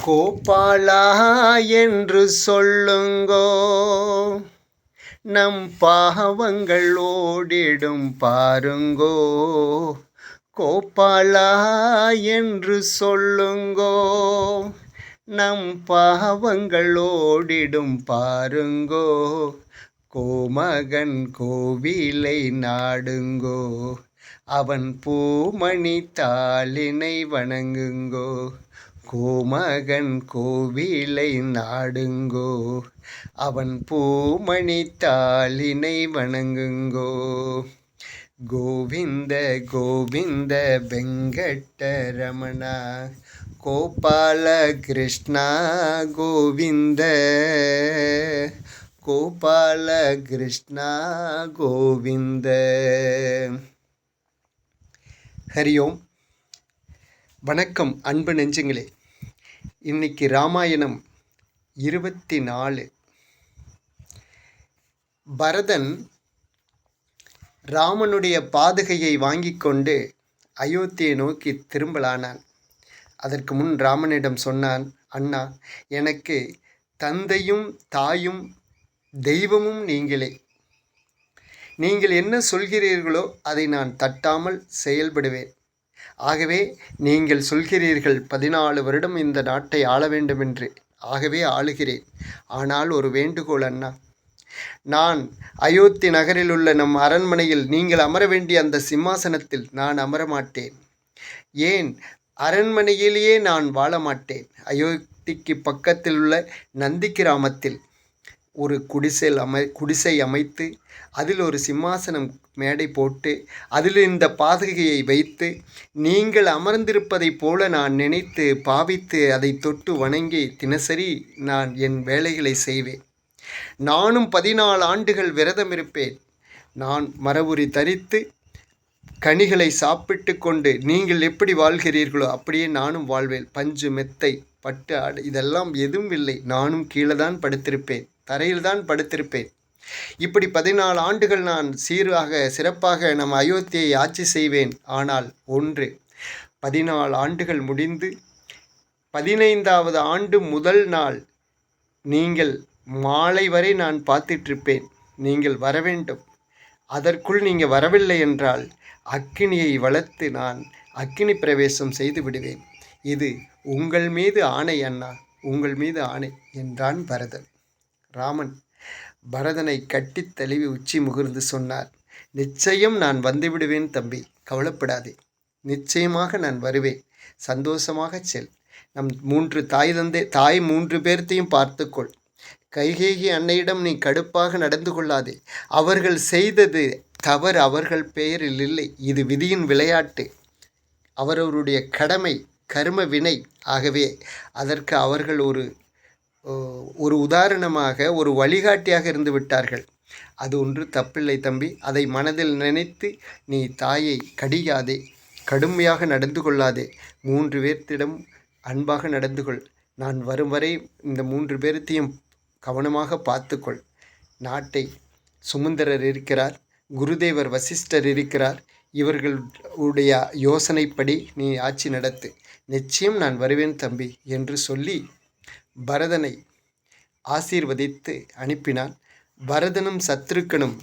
கோபாலா என்று சொல்லுங்கோ, நம் பாவங்கள் ஓடிடும் பாருங்கோ. கோபாலா என்று சொல்லுங்கோ, நம் பாவங்கள் ஓடிடும் பாருங்கோ. கோமகன் கோவிலை நாடுங்கோ, அவன் பூமணி தாளினை வணங்குங்கோ. கோமகன் கோவிலை நாடுங்கோ, அவன் பூமணி தாளினை வணங்குங்கோ. கோவிந்த கோவிந்த வெங்கடரமணா, கோபால கிருஷ்ணா கோவிந்த. கோபால கிருஷ்ணா கோவிந்த. ஹரியோம். வணக்கம் அன்பு நெஞ்சங்களே. இன்னைக்கு ராமாயணம் 24. பரதன் ராமனுடைய பாதுகையை வாங்கி கொண்டு அயோத்தியை நோக்கி திரும்பலானான். அதற்கு முன் ராமனிடம் சொன்னான், அண்ணா, எனக்கு தந்தையும் தாயும் தெய்வமும் நீங்களே. நீங்கள் என்ன சொல்கிறீர்களோ அதை நான் தட்டாமல் செயல்படுவேன். ஆகவே நீங்கள் சொல்கிறீர்கள் 14 வருடம் இந்த நாட்டை ஆள வேண்டும் என்று. ஆகவே ஆளுகிறேன். ஆனால் ஒரு வேண்டுகோள் அண்ணா, நான் அயோத்தி நகரில் உள்ள நம் அரண்மனையில் நீங்கள் அமர வேண்டிய அந்த சிம்மாசனத்தில் நான் அமரமாட்டேன். ஏன், அரண்மனையிலேயே நான் வாழ மாட்டேன். அயோத்திக்கு பக்கத்தில் உள்ள நந்தி கிராமத்தில் ஒரு குடிசை அமைத்து அதில் ஒரு சிம்மாசனம் மேடை போட்டு அதில் இந்த பாதுகையை வைத்து நீங்கள் அமர்ந்திருப்பதைப் போல நான் நினைத்து பாவித்து அதை தொட்டு வணங்கி தினசரி நான் என் வேலைகளை செய்வேன். நானும் 14 ஆண்டுகள் விரதம் இருப்பேன். நான் மரபுரி தரித்து கனிகளை சாப்பிட்டு கொண்டு நீங்கள் எப்படி வாழ்கிறீர்களோ அப்படியே நானும் வாழ்வேன். பஞ்சு மெத்தை பட்டு ஆடு இதெல்லாம் எதுவும் இல்லை. நானும் கீழே தான் படுத்திருப்பேன், தரையில் தான் படுத்திருப்பேன். இப்படி 14 ஆண்டுகள் நான் சீராக சிறப்பாக நம் அயோத்தியை ஆட்சி செய்வேன். ஆனால் ஒன்று, 14 ஆண்டுகள் முடிந்து 15வது ஆண்டு முதல் நாள் நீங்கள் மாலை வரை நான் பார்த்துட்ருப்பேன். நீங்கள் வர வேண்டும். அதற்குள் நீங்கள் வரவில்லை என்றால் அக்கினியை வளர்த்து நான் அக்கினி பிரவேசம் செய்து விடுவேன். இது உங்கள் மீது ஆணை அண்ணா, உங்கள் மீது ஆணை என்றான் பரதன். ராமன் பரதனை கட்டித் தழுவி உச்சி முகிர்ந்து சொன்னார், நிச்சயம் நான் வந்துவிடுவேன் தம்பி, கவலைப்படாதே. நிச்சயமாக நான் வருவேன். சந்தோஷமாக செல். நம் 3 தாய் 3 பேர்த்தையும் பார்த்துக்கொள். கைகேயி அன்னையிடம் நீ கடுப்பாக நடந்து கொள்ளாதே. அவர்கள் செய்தது தவறு அவர்கள் பெயரில் இல்லை. இது விதியின் விளையாட்டு. அவரவருடைய கடமை, கர்ம வினை. ஆகவே அதற்கு அவர்கள் ஒரு உதாரணமாக, ஒரு வழிகாட்டியாக இருந்து விட்டார்கள். அது ஒன்று தப்பில்லை தம்பி. அதை மனதில் நினைத்து நீ தாயை கடியாதே, கடுமையாக நடந்து கொள்ளாதே. 3 பேர்த்திடம் அன்பாக நடந்து கொள். நான் வரும் வரை இந்த 3 பேர்த்தையும் கவனமாக பார்த்துக்கொள். நாட்டை சுமந்திரர் இருக்கிறார், குருதேவர் வசிஷ்டர் இருக்கிறார். இவர்களுடைய யோசனைப்படி நீ ஆட்சி நடத்து. நிச்சயம் நான் வருவேன் தம்பி என்று சொல்லி பரதனை ஆசீர்வதித்து அனுப்பினான். பரதனும் சத்ருக்கனும்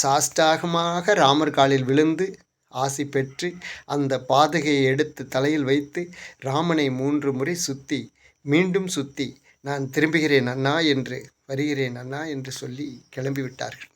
சாஷ்டாகமாக ராமர் காலில் விழுந்து ஆசி பெற்று அந்த பாதுகையை எடுத்து தலையில் வைத்து ராமனை 3 முறை சுற்றி மீண்டும் சுற்றி நான் திரும்புகிறேன் அண்ணா என்று, வருகிறேன் அண்ணா என்று சொல்லி கிளம்பிவிட்டார்கள்.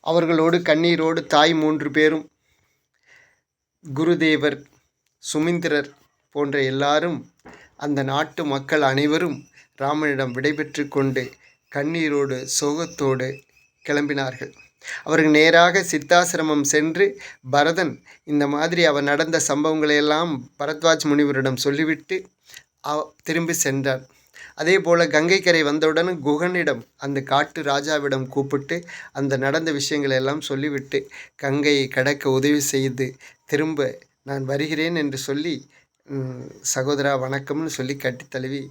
அவர்களோடு கண்ணீரோடு தாய் 3 பேரும், குருதேவர், சுமந்திரர் போன்ற எல்லாரும், அந்த நாட்டு மக்கள் அனைவரும் ராமனிடம் விடைபெற்று கொண்டு கண்ணீரோடு சோகத்தோடு கிளம்பினார்கள். அவர்கள் நேராக சித்தாசிரமம் சென்று பரதன் இந்த மாதிரி அவர் நடந்த சம்பவங்களையெல்லாம் பரத்வாஜ் முனிவரிடம் சொல்லிவிட்டு திரும்பி சென்றார். அதே போல் கங்கை கரை வந்தவுடன் குகனிடம், அந்த காட்டு ராஜாவிடம் கூப்பிட்டு அந்த நடந்த விஷயங்களை எல்லாம் சொல்லிவிட்டு கங்கையை கடக்க உதவி செய்து திரும்ப நான் வருகிறேன் என்று சொல்லி சகோதரா வணக்கம்னு சொல்லி கட்டி தழுவி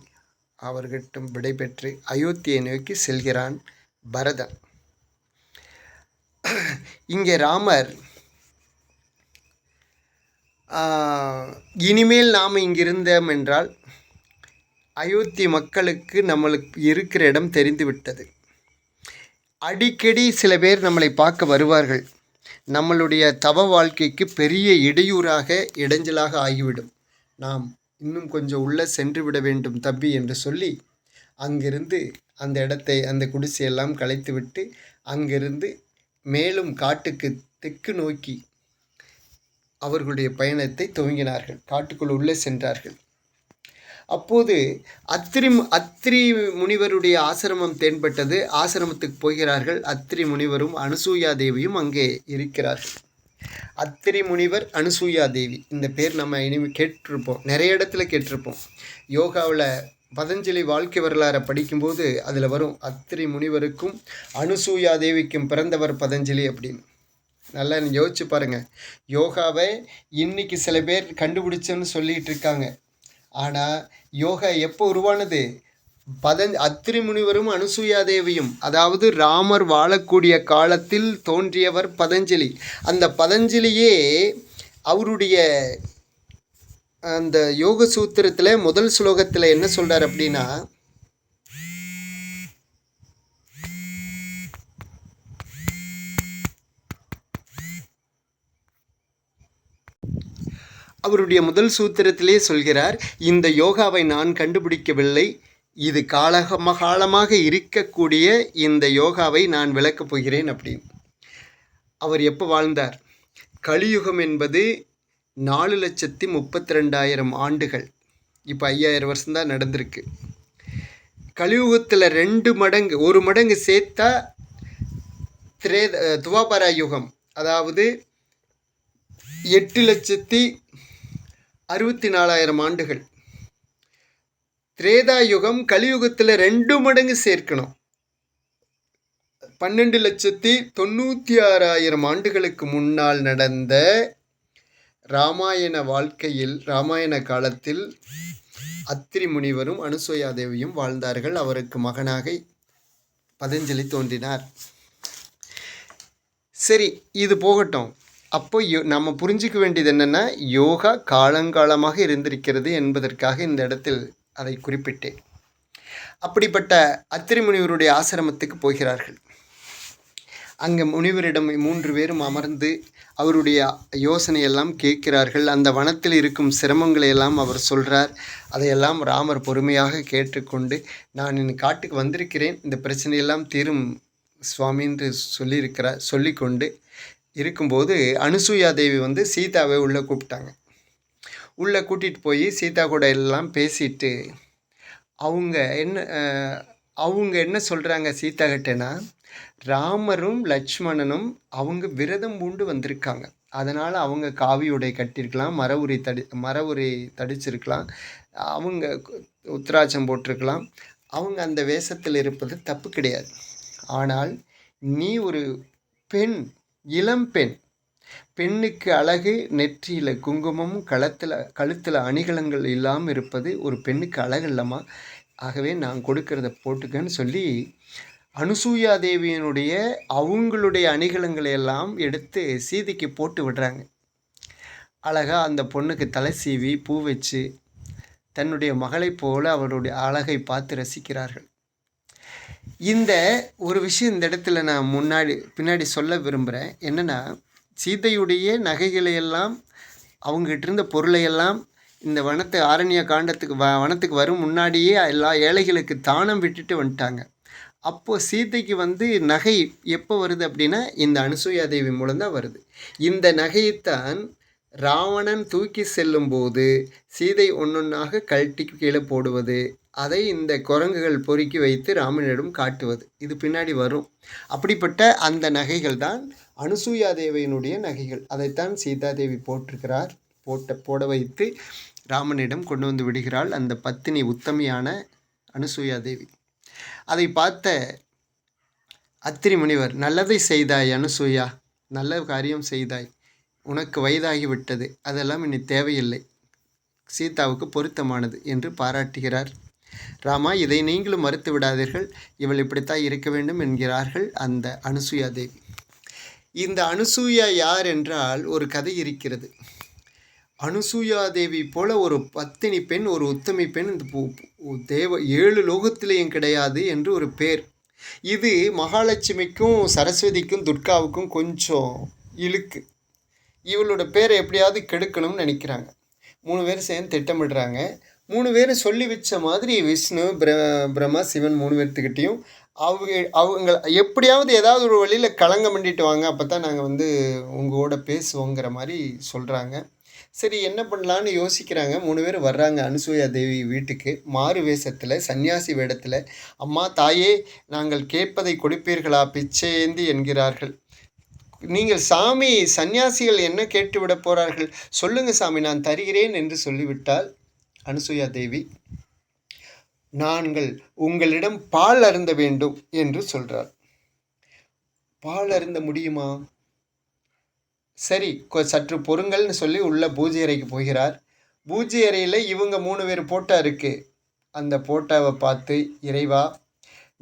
அவர்கிட்டும் விடைபெற்று அயோத்தியை நோக்கி செல்கிறான் பரதன். இங்கே ராமர் இனிமேல் நாம் இங்கிருந்தோம் என்றால் அயோத்தி மக்களுக்கு நம்மளுக்கு இருக்கிற இடம் தெரிந்துவிட்டது. அடிக்கடி சில பேர் நம்மளை பார்க்க வருவார்கள். நம்மளுடைய தவ வாழ்க்கைக்கு பெரிய இடையூறாக இடைஞ்சலாக ஆகிவிடும். நாம் இன்னும் கொஞ்சம் உள்ளே சென்று விட வேண்டும் தம்பி என்று சொல்லி அங்கிருந்து அந்த இடத்தை, அந்த குடிசையெல்லாம் கலைத்துவிட்டு அங்கிருந்து மேலும் காட்டுக்கு தெற்கு நோக்கி அவர்களுடைய பயணத்தை துவங்கினார்கள். காட்டுக்குள் உள்ளே சென்றார்கள். அப்போது அத்திரி முனிவருடைய ஆசிரமம் தென்பட்டது. ஆசிரமத்துக்கு போகிறார்கள். அத்திரி முனிவரும் அனுசூயா தேவியும் அங்கே இருக்கிறார்கள். அத்திரி முனிவர், அனுசூயா தேவி, இந்த பேர் நம்ம இனிமேல் கேட்டிருப்போம், நிறைய இடத்துல கேட்டிருப்போம். யோகாவில் பதஞ்சலி வாழ்க்கை வரலாறை படிக்கும்போது அதில் வரும், அத்திரி முனிவருக்கும் அனுசூயா தேவிக்கும் பிறந்தவர் பதஞ்சலி அப்படின்னு. நல்லா யோசிச்சு பாருங்கள். யோகாவை இன்னைக்கு சில பேர் கண்டுபிடிச்சோன்னு சொல்லிகிட்டு இருக்காங்க. ஆனால் யோகா எப்போ உருவானது? அத்திரி முனிவரும் அனுசூயா தேவியும், அதாவது ராமர் வாழக்கூடிய காலத்தில் தோன்றியவர் பதஞ்சலி. அந்த பதஞ்சலியே அவருடைய அந்த யோக சூத்திரத்தில் முதல் ஸ்லோகத்தில் என்ன சொல்கிறார் அப்படின்னா, அவருடைய முதல் சூத்திரத்திலே சொல்கிறார், இந்த யோகாவை நான் கண்டுபிடிக்கவில்லை, இது காலமாக இருக்கக்கூடிய இந்த யோகாவை நான் விளக்கப் போகிறேன் அப்படின்னு. அவர் எப்போ வாழ்ந்தார்? கலியுகம் என்பது 4,32,000 ஆண்டுகள். இப்போ 5000 வருஷம்தான் நடந்திருக்கு. கலியுகத்தில் 2 மடங்கு, 1 மடங்கு சேர்த்தா துவாபர யுகம், அதாவது 8,64,000 ஆண்டுகள். திரேதா யுகம் கலியுகத்தில் 2 மடங்கு சேர்க்கணும், 12,96,000 ஆண்டுகளுக்கு முன்னால் நடந்த ராமாயண வாழ்க்கையில், ராமாயண காலத்தில் அத்திரி முனிவரும் அனுசூயா தேவியும் வாழ்ந்தார்கள். அவருக்கு மகனாக பதஞ்சலி தோன்றினார். சரி, இது போகட்டும். அப்போ நம்ம புரிஞ்சிக்க வேண்டியது என்னென்னா, யோகா காலங்காலமாக இருந்திருக்கிறது என்பதற்காக இந்த இடத்தில் அதை குறிப்பிட்டேன். அப்படிப்பட்ட அத்திரி முனிவருடைய ஆசிரமத்துக்கு போகிறார்கள். அங்கே முனிவரிடம் 3 பேரும் அமர்ந்து அவருடைய யோசனையெல்லாம் கேட்கிறார்கள். அந்த வனத்தில் இருக்கும் சிரமங்களை எல்லாம் அவர் சொல்கிறார். அதையெல்லாம் ராமர் பொறுமையாக கேட்டுக்கொண்டு, நான் இந்த காட்டுக்கு வந்திருக்கிறேன், இந்த பிரச்சனையெல்லாம் தீரும் சுவாமின்னு சொல்லிக்கொண்டு இருக்கும்போது அனுசூயா தேவி சீதாவை உள்ளே கூப்பிட்டாங்க. உள்ளே கூட்டிகிட்டு போய் சீதா கூட எல்லாம் பேசிட்டு அவங்க என்ன சொல்கிறாங்க சீதா கிட்டேன்னா, ராமரும் லட்சுமணனும் அவங்க விரதம் பூண்டு வந்திருக்காங்க, அதனால் அவங்க காவி உடை கட்டியிருக்கலாம், மர உரை தடிச்சிருக்கலாம், அவங்க உத்திராட்சம் போட்டிருக்கலாம், அவங்க அந்த வேஷத்தில் இருப்பது தப்பு கிடையாது. ஆனால் நீ ஒரு பெண், இளம் பெண், பெண்ணுக்கு அழகு நெற்றியில் குங்குமமும் கழுத்தில் அணிகலங்கள் இல்லாமல் இருப்பது ஒரு பெண்ணுக்கு அழகு இல்லைம்மா, ஆகவே நான் கொடுக்கறத போட்டுக்கன்னு சொல்லி அனுசூயா தேவியினுடைய அவங்களுடைய அணிகலங்களை எல்லாம் எடுத்து சீதைக்கு போட்டு விடுறாங்க. அழகாக அந்த பொண்ணுக்கு தலை சீவி பூ வச்சு தன்னுடைய மகளைப் போல அவருடைய அழகை பார்த்து ரசிக்கிறார்கள். இந்த ஒரு விஷயம் இந்த இடத்துல நான் பின்னாடி சொல்ல விரும்புகிறேன். என்னென்னா, சீதையுடைய நகைகளையெல்லாம் அவங்ககிட்ட இருந்த பொருளையெல்லாம் இந்த ஆரண்ய காண்டத்துக்கு வனத்துக்கு வரும் முன்னாடியே எல்லா ஏழைகளுக்கு தானம் விட்டுட்டு வந்துட்டாங்க. அப்போது சீதைக்கு நகை எப்போ வருது அப்படின்னா, இந்த அனுசூயா தேவி மூலம்தான் வருது. இந்த நகையைத்தான் ராவணன் தூக்கி செல்லும்போது சீதை ஒன்றொன்றாக கழட்டி கீழே போடுவது, அதை இந்த குரங்குகள் பொறுக்கி வைத்து ராமனிடம் காட்டுவது, இது பின்னாடி வரும். அப்படிப்பட்ட அந்த நகைகள் தான் அனுசூயா தேவியினுடைய நகைகள். அதைத்தான் சீதாதேவி போட வைத்து ராமனிடம் கொண்டு வந்து விடுகிறாள் அந்த பத்தினி உத்தமியான அனுசூயா தேவி. அதை பார்த்த அத்திரி முனிவர், நல்லதை செய்தாய் அனுசூயா, நல்ல காரியம் செய்தாய், உனக்கு வயதாகிவிட்டது, அதெல்லாம் இனி தேவையில்லை, சீதாவுக்கு பொருத்தமானது என்று பாராட்டுகிறார். ராமா, இதை நீங்களும் மறுத்து விடாதீர்கள், இவள் இப்படித்தான் இருக்க வேண்டும் என்கிறார்கள் அந்த அனுசூயா தேவி. இந்த அனுசூயா யார் என்றால், ஒரு கதை இருக்கிறது. அனுசூயா தேவி போல ஒரு பத்தினி பெண், ஒரு உத்தமி பெண் இந்த தேவ 7 லோகத்திலேயும் கிடையாது என்று ஒரு பேர். இது மகாலட்சுமிக்கும் சரஸ்வதிக்கும் துர்காவுக்கும் கொஞ்சம் இழுக்கு. இவளோட பேரை எப்படியாவது கெடுக்கணும்னு நினைக்கிறாங்க. 3 பேர் சேர்ந்து திட்டமிடுறாங்க. 3 பேரும் சொல்லி வச்ச மாதிரி விஷ்ணு, பிரம்மா, சிவன் 3 பேர்த்துக்கிட்டையும் அவங்க எப்படியாவது ஏதாவது ஒரு வழியில் களங்கம் பண்ணிட்டு வாங்க, அப்போ தான் நாங்கள் உங்களோட பேசுவோங்கிற மாதிரி சொல்கிறாங்க. சரி, என்ன பண்ணலான்னு யோசிக்கிறாங்க. 3 பேர் வர்றாங்க அனுசூயா தேவி வீட்டுக்கு. மாறு வேஷத்தில், சன்னியாசி வேடத்தில். அம்மா தாயே, நாங்கள் கேட்பதை கொடுப்பீர்களா, பிச்சையேந்தி என்கிறார்கள். நீங்கள் சாமி, சன்னியாசிகள் என்ன கேட்டுவிட போகிறார்கள், சொல்லுங்க சாமி, நான் தருகிறேன் என்று சொல்லிவிட்டால் அனுசூயா தேவி, நாங்கள் உங்களிடம் பால் அருந்த வேண்டும் என்று சொல்றார். பால் அருந்த முடியுமா? சரி, சற்று பொறுங்கள்னு சொல்லி உள்ள பூஜை அறைக்கு போகிறார். பூஜை அறையில் இவங்க 3 பேர் போட்டோ இருக்கு. அந்த போட்டோவை பார்த்து, இறைவா,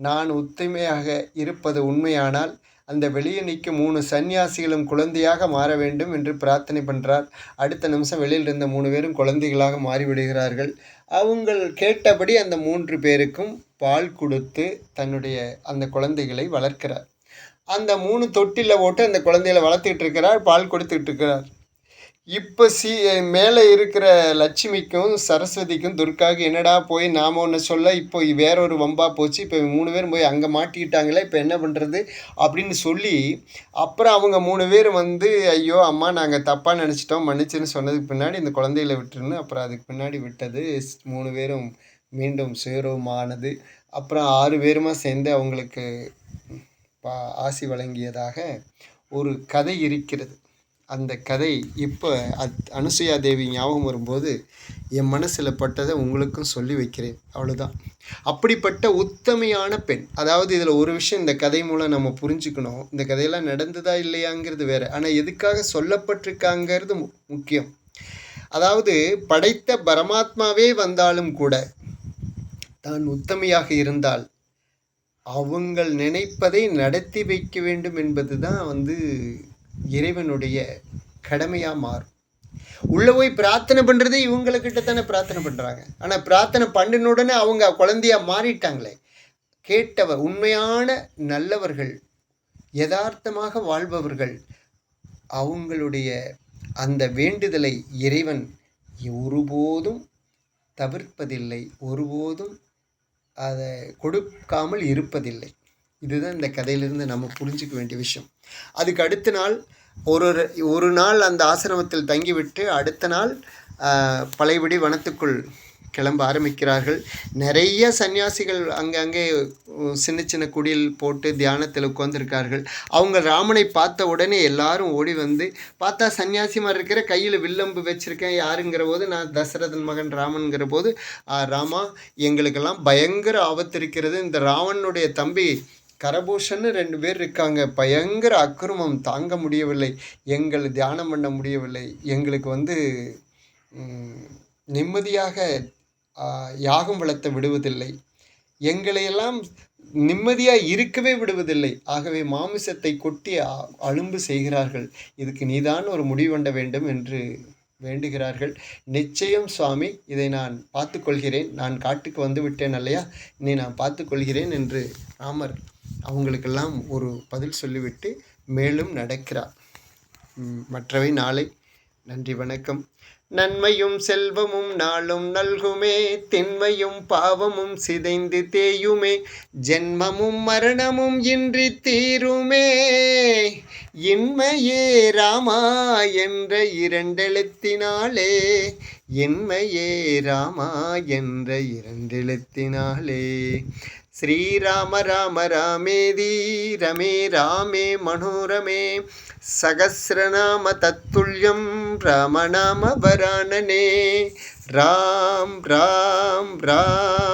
நான் உத்தமையாக இருப்பது உண்மையானால் அந்த வெளியே நிற்கும் 3 சன்னியாசிகளும் குழந்தையாக மாற வேண்டும் என்று பிரார்த்தனை பண்ணுறார். அடுத்த நிமிஷம் வெளியில் இருந்த 3 பேரும் குழந்தைகளாக மாறிவிடுகிறார்கள். அவங்க கேட்டபடி அந்த 3 பேருக்கும் பால் கொடுத்து தன்னுடைய அந்த குழந்தைகளை வளர்க்கிறார். அந்த 3 தொட்டில போட்டு அந்த குழந்தைகளை வளர்த்துக்கிட்டு இருக்கிறார், பால் கொடுத்துக்கிட்டு இருக்கிறார். இப்போ மேலே இருக்கிற லட்சுமிக்கும் சரஸ்வதிக்கும் துர்காவுக்கு என்னடா போய் நாம் ஒன்று சொல்ல, இப்போ வேறொரு வம்பா போச்சு, இப்போ 3 பேரும் போய் அங்கே மாட்டிக்கிட்டாங்களே, இப்போ என்ன பண்ணுறது அப்படின்னு சொல்லி, அப்புறம் அவங்க 3 பேர் ஐயோ அம்மா, நாங்கள் தப்பாக நினச்சிட்டோம், மன்னிச்சுன்னு சொன்னதுக்கு பின்னாடி இந்த குழந்தைகளை விட்டுருன்னு அப்புறம் அதுக்கு பின்னாடி விட்டது. 3 பேரும் மீண்டும் சுயரூபமானது. அப்புறம் 6 பேருமா சேர்ந்து அவங்களுக்கு ஆசி வழங்கியதாக ஒரு கதை இருக்கிறது. அந்த கதை இப்போ அனுசூயா தேவி ஞாபகம் வரும்போது என் மனசில் பட்டதை உங்களுக்கும் சொல்லி வைக்கிறேன். அவ்வளோதான். அப்படிப்பட்ட உத்தமையான பெண். அதாவது இதில் ஒரு விஷயம் இந்த கதை மூலம் நம்ம புரிஞ்சுக்கணும். இந்த கதையெல்லாம் நடந்ததா இல்லையாங்கிறது வேறு, ஆனால் எதுக்காக சொல்லப்பட்டிருக்காங்கிறது முக்கியம். அதாவது படைத்த பரமாத்மாவே வந்தாலும் கூட தான் உத்தமையாக இருந்தால் அவங்கள் நினைப்பதை நடத்தி வைக்க வேண்டும் என்பது தான் இறைவனுடைய கடமையாக மாறும். உள்ளே போய் பிரார்த்தனை பண்ணுறதே இவங்கக்கிட்ட தானே பிரார்த்தனை பண்ணுறாங்க. ஆனால் பிரார்த்தனை பண்ணின உடனே அவங்க குழந்தையாக மாறிட்டாங்களே. கேட்டவர், உண்மையான நல்லவர்கள், யதார்த்தமாக வாழ்பவர்கள், அவங்களுடைய அந்த வேண்டுதலை இறைவன் ஒருபோதும் தவிர்ப்பதில்லை, ஒருபோதும் அதை கொடுக்காமல் இருப்பதில்லை. இதுதான் இந்த கதையிலிருந்து நம்ம புரிஞ்சிக்க வேண்டிய விஷயம். அதுக்கு அடுத்த நாள் ஒரு நாள் அந்த ஆசிரமத்தில் தங்கிவிட்டு அடுத்த நாள் பழையபடி வனத்துக்குள் கிளம்ப ஆரம்பிக்கிறார்கள். நிறைய சன்னியாசிகள் அங்கங்கே சின்ன சின்ன குடில் போட்டு தியானத்தில் உட்கார்ந்துருக்கார்கள். அவங்க ராமனை பார்த்த உடனே எல்லாரும் ஓடி பார்த்தா சன்னியாசி மாதிரி இருக்கிற, கையில் வில்லம்பு வச்சுருக்கேன், யாருங்கிற போது நான் தசரதன் மகன் ராமன்கிற போது, ராமா, எங்களுக்கெல்லாம் பயங்கர ஆபத்து இருக்கிறது, இந்த ராவனுடைய தம்பி கரபூஷன்னு 2 பேர் இருக்காங்க, பயங்கர அக்கிரமம் தாங்க முடியவில்லை, எங்களை தியானம் பண்ண முடியவில்லை, எங்களுக்கு நிம்மதியாக யாகம் வளர்த்த விடுவதில்லை, எங்களையெல்லாம் நிம்மதியாக இருக்கவே விடுவதில்லை, ஆகவே மாமிசத்தை கொட்டி அலும்பு செய்கிறார்கள், இதுக்கு நீதான் ஒரு முடிவண்ட வேண்டும் என்று வேண்டுகிறார்கள். நிச்சயம் சுவாமி, இதை நான் பார்த்து கொள்கிறேன், நான் காட்டுக்கு வந்து விட்டேன் இல்லையா, இனி நான் பார்த்து கொள்கிறேன் என்று ராமர் அவங்களுக்கெல்லாம் ஒரு பதில் சொல்லிவிட்டு மேலும் நடக்கிறார். மற்றவை நாளை. நன்றி, வணக்கம். நன்மையும் செல்வமும் நாளும் நல்குமே, திண்மையும் பாவமும் சிதைந்து தேயுமே, ஜென்மமும் மரணமும் இன்றி தீருமே, இன்மையே ராமா என்ற 2 எழுத்தினாலே, இன்மையே ராமா என்ற 2 எழுத்தினாலே. ஸ்ரீராம ராம ராமேதி ரமே ராமே மனோரமே, சகஸ்ரநாம தத்துல்யம் ராமநாம வரானனே. ராம் ராம் ராம்.